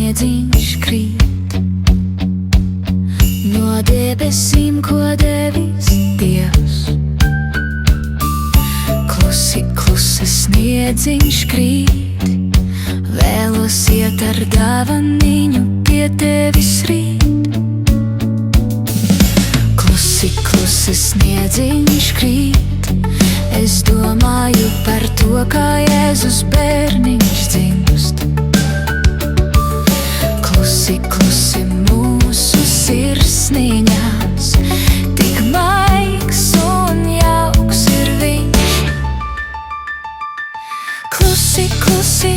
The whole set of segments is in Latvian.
sniedziņš krīt no debesīm, ko devis Dievs. Klusi, klusi sniedziņš krīt, vēlos iet ar dāvaniņu pie tevis rīt. Klusi, klusi sniedziņš krīt, es domāju par to, kā Jēzus bērniņš dzimst. Klusi, klusi mūsu sirsniņās, tik maigs un jauks ir viņš. Klusi, klusi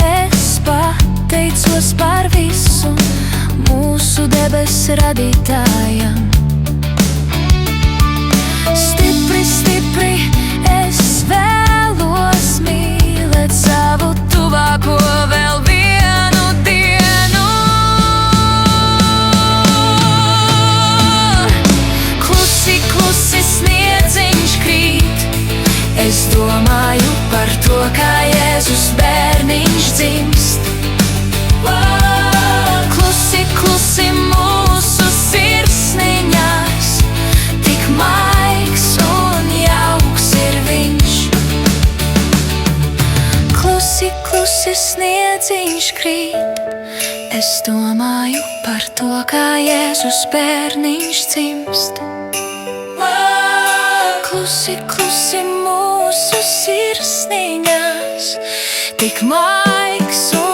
es pateicos par visu mūsu debesu radītājam. Stipri, stipri es vēlos mīlēt savu tuvāko vēl vienu dienu. Klusi, klusi sniedziņš krīt, es domāju par to, kā Jēzus bērniņš dzimst. Klusi, klusi mūsu sirsniņās, tik maigs un jauks ir viņš. Klusi, klusi sniedziņš krīt, es domāju par to, kā Jēzus bērniņš dzimst. Klusi, klusi mūsu sirsniņās, tik maigs un